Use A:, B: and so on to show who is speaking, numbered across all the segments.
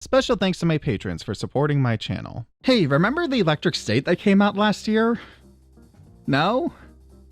A: Special thanks to my patrons for supporting my channel. Hey, remember the Electric State that came out last year? No?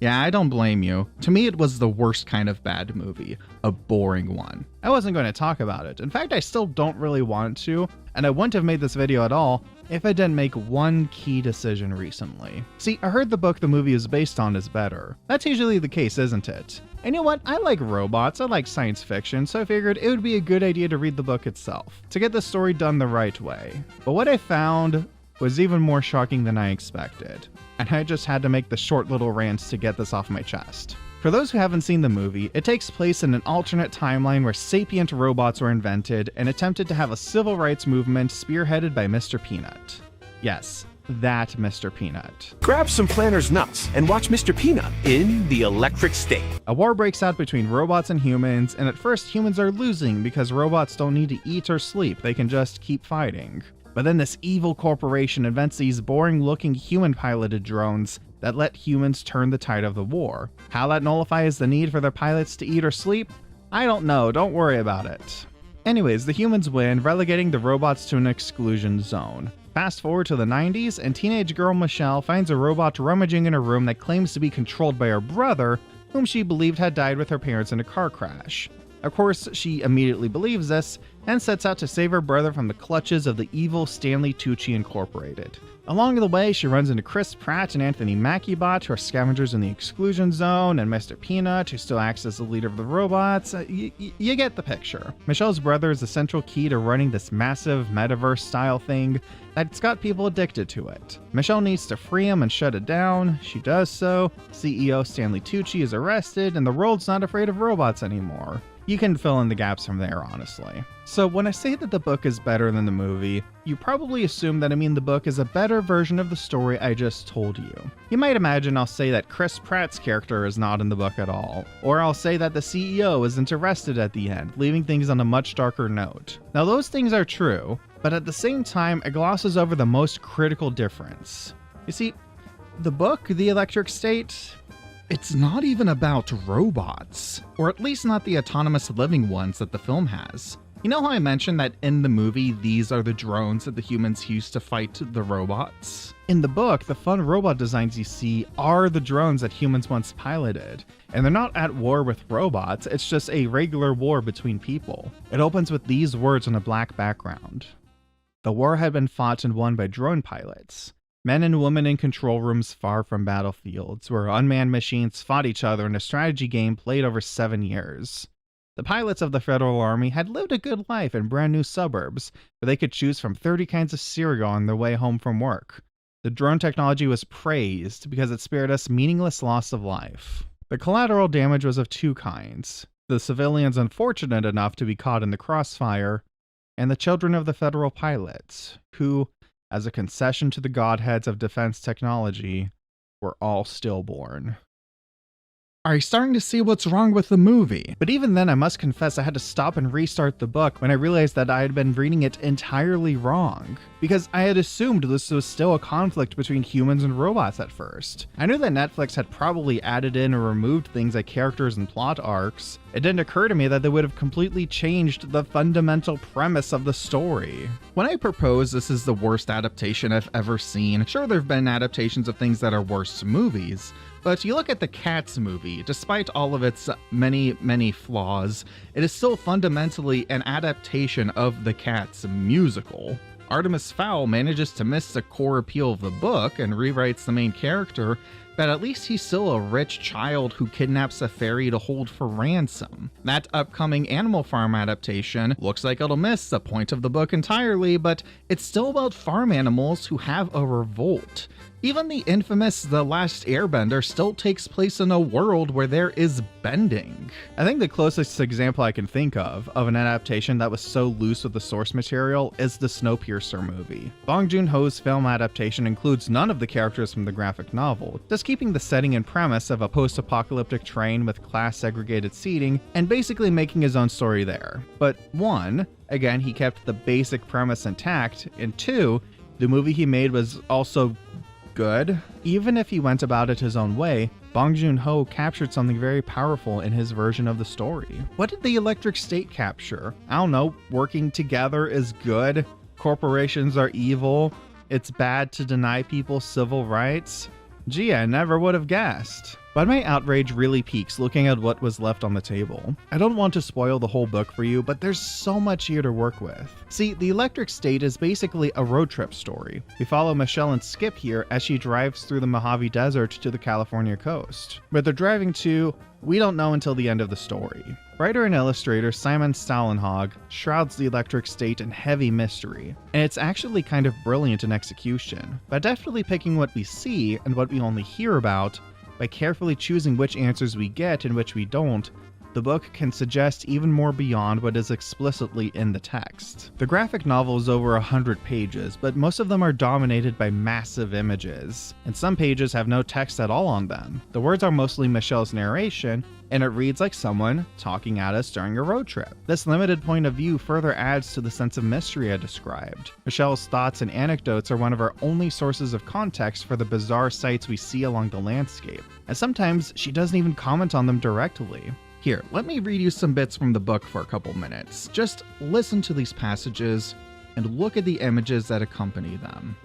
A: Yeah, I don't blame you. To me, it was the worst kind of bad movie. A boring one. I wasn't going to talk about it. In fact, I still don't really want to, and I wouldn't have made this video at all if I didn't make one key decision recently. See, I heard the book the movie is based on is better. That's usually the case, isn't it? And you know what? I like robots, I like science fiction, so I figured it would be a good idea to read the book itself, to get the story done the right way. But what I found was even more shocking than I expected, and I just had to make the short little rants to get this off my chest. For those who haven't seen the movie, it takes place in an alternate timeline where sapient robots were invented and attempted to have a civil rights movement spearheaded by Mr. Peanut. Yes, that Mr. Peanut.
B: Grab some Planner's nuts and watch Mr. Peanut in the Electric State.
A: A war breaks out between robots and humans, and at first humans are losing because robots don't need to eat or sleep, they can just keep fighting. But then this evil corporation invents these boring-looking human-piloted drones that let humans turn the tide of the war. How that nullifies the need for their pilots to eat or sleep? I don't know, don't worry about it. Anyways, the humans win, relegating the robots to an exclusion zone. Fast forward to the 90s, and teenage girl Michelle finds a robot rummaging in a room that claims to be controlled by her brother, whom she believed had died with her parents in a car crash. Of course, she immediately believes this, and sets out to save her brother from the clutches of the evil Stanley Tucci Incorporated. Along the way, she runs into Pratt and Anthony Mackie, who are scavengers in the exclusion zone, and Mr. Peanut, who still acts as the leader of the robots. You get the picture. Michelle's brother is the central key to running this massive metaverse-style thing that's got people addicted to it. Michelle needs to free him and shut it down. She does so. CEO Stanley Tucci is arrested, and the world's not afraid of robots anymore. You can fill in the gaps from there, honestly. So when I say that the book is better than the movie, you probably assume that I mean the book is a better version of the story I just told you. You might imagine I'll say that Pratt's character is not in the book at all, or I'll say that the CEO isn't arrested at the end, leaving things on a much darker note. Now those things are true, but at the same time it glosses over the most critical difference. You see, the book, The Electric State, it's not even about robots, or at least not the autonomous living ones that the film has. You know how I mentioned that in the movie, these are the drones that the humans use to fight the robots? In the book, the fun robot designs you see are the drones that humans once piloted, and they're not at war with robots, it's just a regular war between people. It opens with these words on a black background. The war had been fought and won by drone pilots. Men and women in control rooms far from battlefields, where unmanned machines fought each other in a strategy game played over 7 years. The pilots of the Federal Army had lived a good life in brand new suburbs, where they could choose from 30 kinds of cereal on their way home from work. The drone technology was praised because it spared us meaningless loss of life. The collateral damage was of two kinds: the civilians unfortunate enough to be caught in the crossfire, and the children of the Federal pilots, who, as a concession to the godheads of defense technology, were all stillborn. Are you starting to see what's wrong with the movie? But even then, I must confess I had to stop and restart the book when I realized that I had been reading it entirely wrong. Because I had assumed this was still a conflict between humans and robots at first. I knew that Netflix had probably added in or removed things like characters and plot arcs. It didn't occur to me that they would have completely changed the fundamental premise of the story. When I propose this is the worst adaptation I've ever seen, sure, there have been adaptations of things that are worse movies, but you look at the Cats movie, despite all of its many flaws, it is still fundamentally an adaptation of the Cats musical. Artemis Fowl manages to miss the core appeal of the book and rewrites the main character, but at least he's still a rich child who kidnaps a fairy to hold for ransom. That upcoming Animal Farm adaptation looks like it'll miss the point of the book entirely, but it's still about farm animals who have a revolt. Even the infamous The Last Airbender still takes place in a world where there is bending. I think the closest example I can think of an adaptation that was so loose with the source material is the Snowpiercer movie. Bong Joon-ho's film adaptation includes none of the characters from the graphic novel, just keeping the setting and premise of a post-apocalyptic train with class-segregated seating and basically making his own story there. But one, again, he kept the basic premise intact, and two, the movie he made was also good. Even if he went about it his own way, Bong Joon-ho captured something very powerful in his version of the story. What did the electric state capture? I don't know, working together is good, corporations are evil, it's bad to deny people civil rights. Gee, I never would have guessed. But my outrage really peaks looking at what was left on the table. I don't want to spoil the whole book for you, but there's so much here to work with. See, The Electric State is basically a road trip story. We follow Michelle and Skip here as she drives through the Mojave Desert to the California coast. Where they're driving to, we don't know until the end of the story. Writer and illustrator Simon Stålenhag shrouds The Electric State in heavy mystery, and it's actually kind of brilliant in execution, by deftly picking what we see and what we only hear about. By carefully choosing which answers we get and which we don't, the book can suggest even more beyond what is explicitly in the text. The graphic novel is over 100 pages, but most of them are dominated by massive images, and some pages have no text at all on them. The words are mostly Michelle's narration, and it reads like someone talking at us during a road trip. This limited point of view further adds to the sense of mystery I described. Michelle's thoughts and anecdotes are one of our only sources of context for the bizarre sights we see along the landscape, and sometimes she doesn't even comment on them directly. Here, let me read you some bits from the book for a couple minutes. Just listen to these passages and look at the images that accompany them.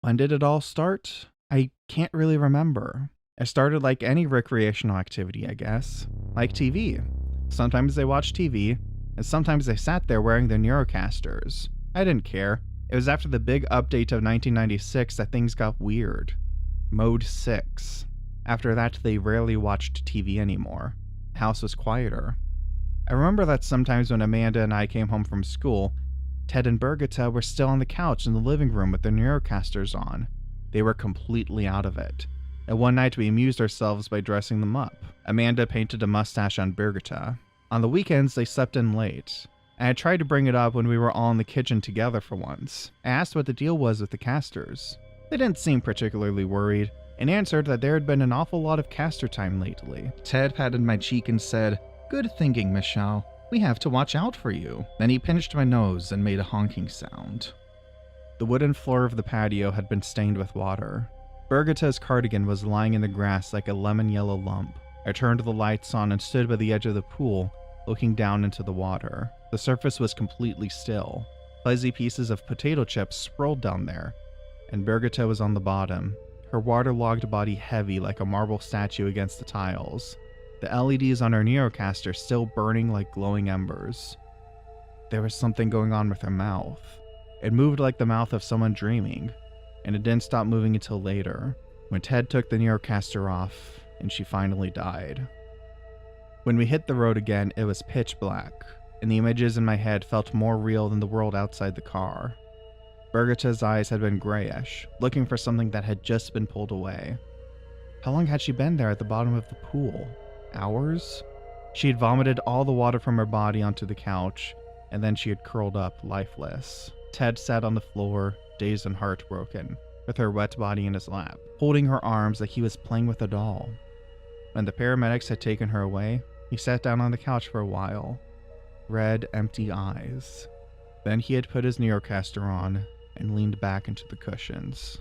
A: When did it all start? I can't really remember. It started like any recreational activity, I guess. Like TV. Sometimes they watched TV, and sometimes they sat there wearing their Neurocasters. I didn't care. It was after the big update of 1996 that things got weird. Mode 6. After that, they rarely watched TV anymore. The house was quieter. I remember that sometimes when Amanda and I came home from school, Ted and Birgitta were still on the couch in the living room with their Neurocasters on. They were completely out of it. And one night we amused ourselves by dressing them up. Amanda painted a mustache on Birgitta. On the weekends, they slept in late. I had tried to bring it up when we were all in the kitchen together for once. I asked what the deal was with the casters. They didn't seem particularly worried, and answered that there had been an awful lot of caster time lately. Ted patted my cheek and said, "Good thinking, Michelle. We have to watch out for you." Then he pinched my nose and made a honking sound. The wooden floor of the patio had been stained with water. Birgitta's cardigan was lying in the grass like a lemon-yellow lump. I turned the lights on and stood by the edge of the pool, looking down into the water. The surface was completely still. Fuzzy pieces of potato chips sprawled down there, and Birgitta was on the bottom, her waterlogged body heavy like a marble statue against the tiles, the LEDs on her Neocaster still burning like glowing embers. There was something going on with her mouth. It moved like the mouth of someone dreaming, and it didn't stop moving until later, when Ted took the Neocaster off, and she finally died. When we hit the road again, it was pitch black, and the images in my head felt more real than the world outside the car. Birgitta's eyes had been grayish, looking for something that had just been pulled away. How long had she been there at the bottom of the pool? Hours? She had vomited all the water from her body onto the couch, and then she had curled up, lifeless. Ted sat on the floor, dazed and heartbroken, with her wet body in his lap, holding her arms like he was playing with a doll. When the paramedics had taken her away, he sat down on the couch for a while. Red, empty eyes. Then he had put his Neocaster on and leaned back into the cushions.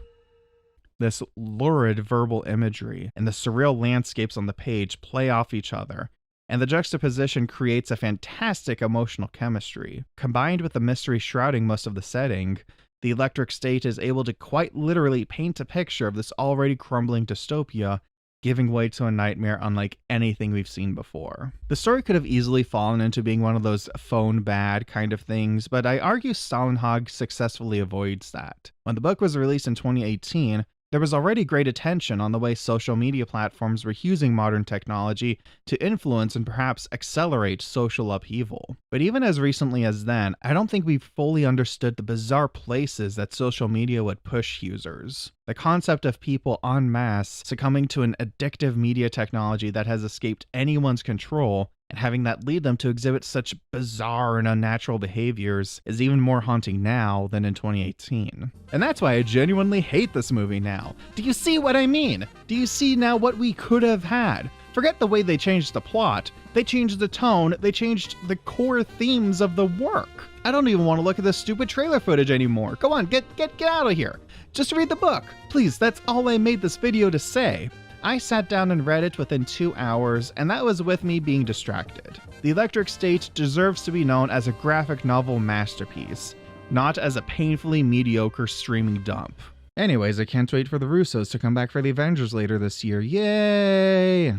A: This lurid verbal imagery and the surreal landscapes on the page play off each other, and the juxtaposition creates a fantastic emotional chemistry. Combined with the mystery shrouding most of the setting, The Electric State is able to quite literally paint a picture of this already crumbling dystopia, giving way to a nightmare unlike anything we've seen before. The story could have easily fallen into being one of those phone bad kind of things, but I argue Stålenhag successfully avoids that. When the book was released in 2018, there was already great attention on the way social media platforms were using modern technology to influence and perhaps accelerate social upheaval. But even as recently as then, I don't think we fully understood the bizarre places that social media would push users. The concept of people en masse succumbing to an addictive media technology that has escaped anyone's control and having that lead them to exhibit such bizarre and unnatural behaviors is even more haunting now than in 2018. And that's why I genuinely hate this movie now. Do you see what I mean? Do you see now what we could have had? Forget the way they changed the plot. They changed the tone. They changed the core themes of the work. I don't even want to look at this stupid trailer footage anymore. Go on, get out of here. Just read the book. Please, that's all I made this video to say. I sat down and read it within 2 hours, and that was with me being distracted. The Electric State deserves to be known as a graphic novel masterpiece, not as a painfully mediocre streaming dump. Anyways, I can't wait for the Russos to come back for the Avengers later this year. Yay!